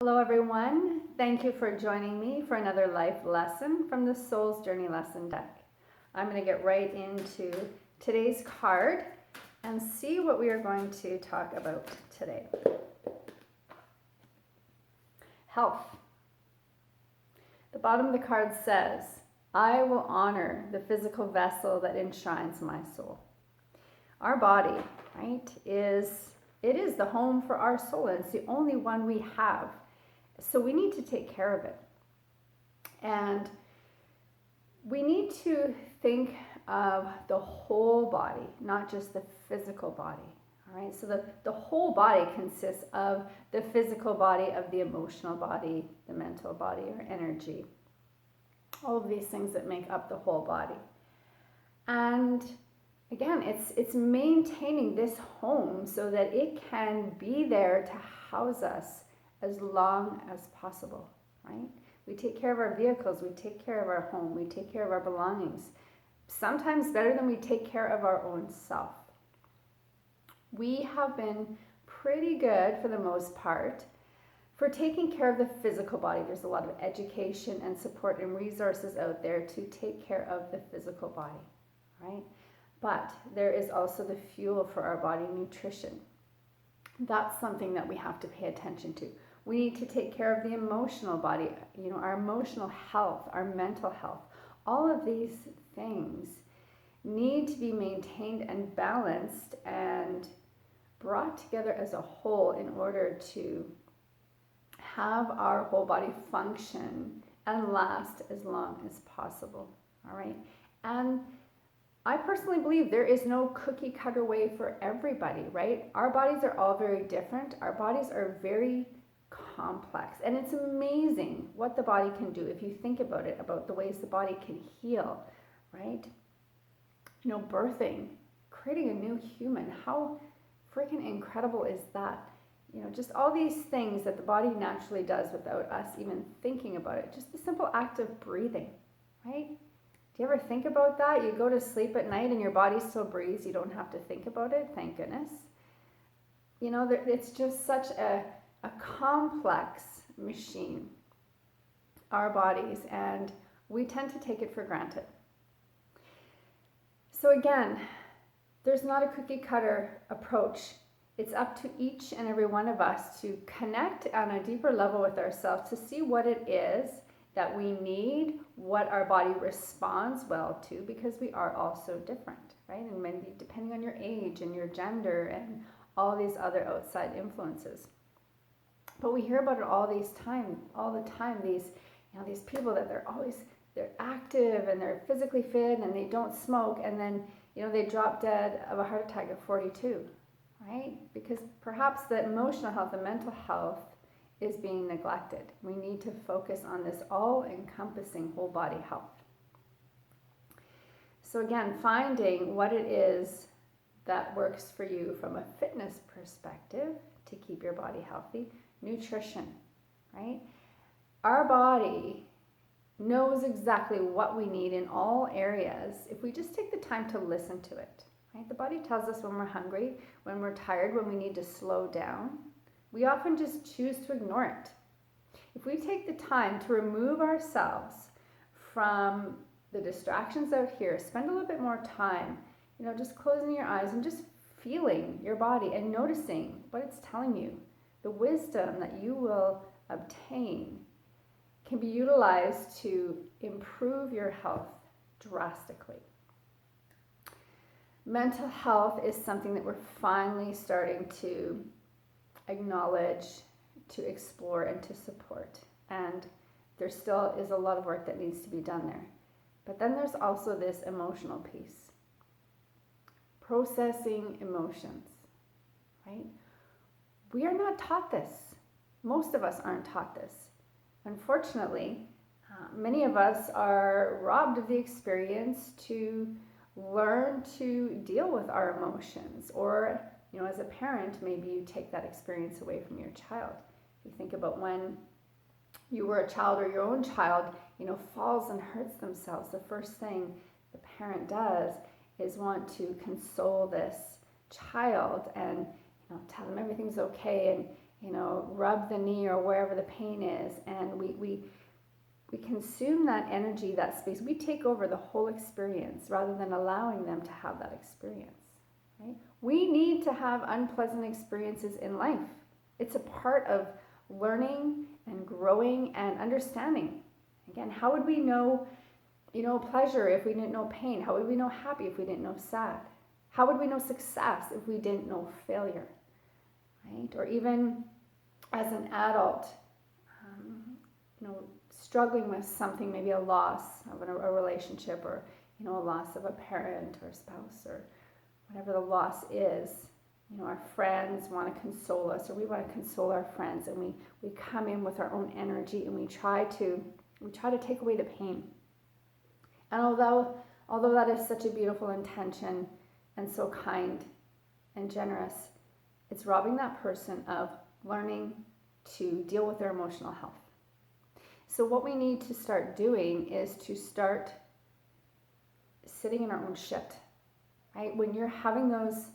Hello, everyone. Thank you for joining me for another life lesson from the Soul's Journey lesson deck. I'm going to get right into today's card and see what we are going to talk about today. Health. The bottom of the card says, I will honor the physical vessel that enshrines my soul. Our body, right, it is the home for our soul, and it's the only one we have. So we need to take care of it. And we need to think of the whole body, not just the physical body. All right, so the whole body consists of the physical body, of the emotional body, the mental body, or energy. All of these things that make up the whole body. And again, it's maintaining this home so that it can be there to house us as long as possible, right? We take care of our vehicles, we take care of our home, we take care of our belongings, sometimes better than we take care of our own self. We have been pretty good, for the most part, for taking care of the physical body. There's a lot of education and support and resources out there to take care of the physical body, right? But there is also the fuel for our body, nutrition. That's something that we have to pay attention to. We need to take care of the emotional body, our emotional health, our mental health. All of these things need to be maintained and balanced and brought together as a whole in order to have our whole body function and last as long as possible. All right. And I personally believe there is no cookie cutter way for everybody, right? Our bodies are all very different. Our bodies are very complex. And it's amazing what the body can do if you think about it, about the ways the body can heal, right? Birthing, creating a new human. How freaking incredible is that? Just all these things that the body naturally does without us even thinking about it. Just the simple act of breathing, right? Do you ever think about that? You go to sleep at night and your body still breathes. You don't have to think about it. Thank goodness. It's just such a complex machine, our bodies, and we tend to take it for granted. So again, there's not a cookie cutter approach. It's up to each and every one of us to connect on a deeper level with ourselves to see what it is that we need, what our body responds well to, because we are all so different, right? And maybe depending on your age and your gender and all these other outside influences. But we hear about it all the time, these people that they're active and they're physically fit and they don't smoke, and then, they drop dead of a heart attack at 42, right? Because perhaps the emotional health, the mental health is being neglected. We need to focus on this all-encompassing whole body health. So again, finding what it is that works for you from a fitness perspective to keep your body healthy. Nutrition, right? Our body knows exactly what we need in all areas if we just take the time to listen to it, right? The body tells us when we're hungry, when we're tired, when we need to slow down. We often just choose to ignore it. If we take the time to remove ourselves from the distractions out here, spend a little bit more time, just closing your eyes and just feeling your body and noticing what it's telling you, the wisdom that you will obtain can be utilized to improve your health drastically. Mental health is something that we're finally starting to acknowledge, to explore, and to support. And there still is a lot of work that needs to be done there. But then there's also this emotional piece. Processing emotions, right? We are not taught this. Most of us aren't taught this. Unfortunately, many of us are robbed of the experience to learn to deal with our emotions, or as a parent, maybe you take that experience away from your child. If you think about when you were a child or your own child, falls and hurts themselves, the first thing the parent does is want to console this child and tell them everything's okay, and rub the knee or wherever the pain is, and we consume that energy, that space. We take over the whole experience rather than allowing them to have that experience, right? We need to have unpleasant experiences in life. It's a part of learning and growing and understanding. Again, how would we know, pleasure if we didn't know pain? How would we know happy if we didn't know sad? How would we know success if we didn't know failure, right? Or even as an adult, struggling with something, maybe a loss of a relationship, or a loss of a parent or spouse, or whatever the loss is. Our friends want to console us, or we want to console our friends, and we come in with our own energy, and we try to take away the pain. And although that is such a beautiful intention and so kind and generous, it's robbing that person of learning to deal with their emotional health. So what we need to start doing is to start sitting in our own shit, right? When you're having those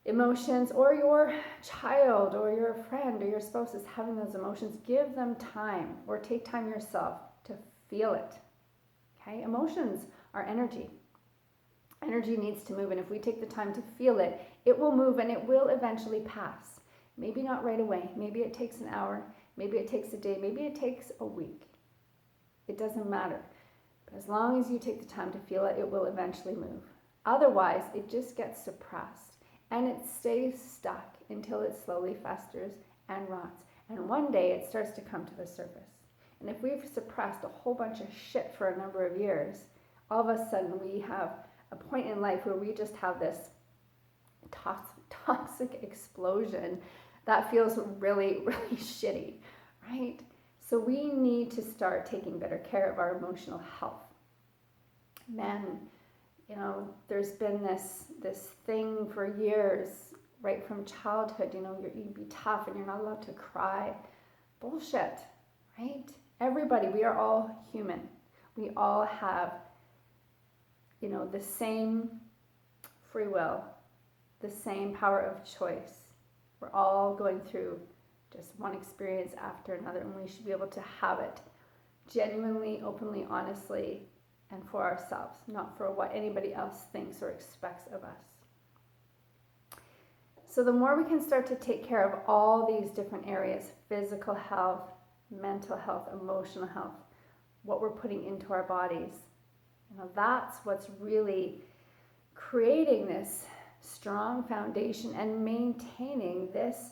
emotions, or your child or your friend or your spouse is having those emotions, give them time, or take time yourself to feel it, okay? Emotions are energy. Energy needs to move, and if we take the time to feel it, it will move, and it will eventually pass. Maybe not right away. Maybe it takes an hour. Maybe it takes a day. Maybe it takes a week. It doesn't matter. But as long as you take the time to feel it, it will eventually move. Otherwise, it just gets suppressed, and it stays stuck until it slowly festers and rots. And one day it starts to come to the surface. And if we've suppressed a whole bunch of shit for a number of years, all of a sudden we have a point in life where we just have this toxic explosion that feels really, really shitty, right? So we need to start taking better care of our emotional health. Men, there's been this thing for years, right from childhood, you be tough and you're not allowed to cry. Bullshit, right? Everybody, we are all human. We all have, the same free will, the same power of choice. We're all going through just one experience after another, and we should be able to have it genuinely, openly, honestly, and for ourselves, not for what anybody else thinks or expects of us. So the more we can start to take care of all these different areas, physical health, mental health, emotional health, what we're putting into our bodies, that's what's really creating this strong foundation and maintaining this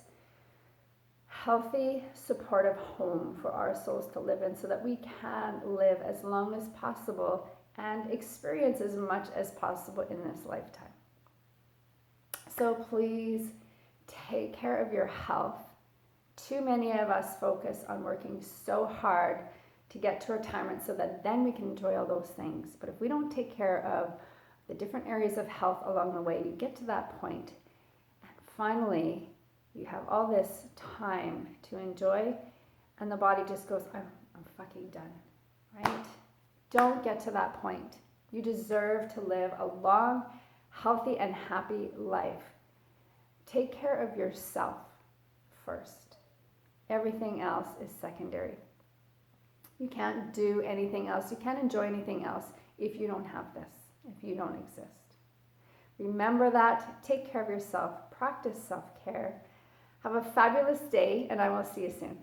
healthy, supportive home for our souls to live in, so that we can live as long as possible and experience as much as possible in this lifetime. So please take care of your health. Too many of us focus on working so hard to get to retirement so that then we can enjoy all those things. But if we don't take care of the different areas of health along the way, you get to that point, and finally you have all this time to enjoy, and the body just goes, I'm fucking done, right? Don't get to that point. You deserve to live a long, healthy, and happy life. Take care of yourself first. Everything else is secondary. You can't do anything else. You can't enjoy anything else if you don't have this, if you don't exist. Remember that. Take care of yourself. Practice self-care. Have a fabulous day, and I will see you soon.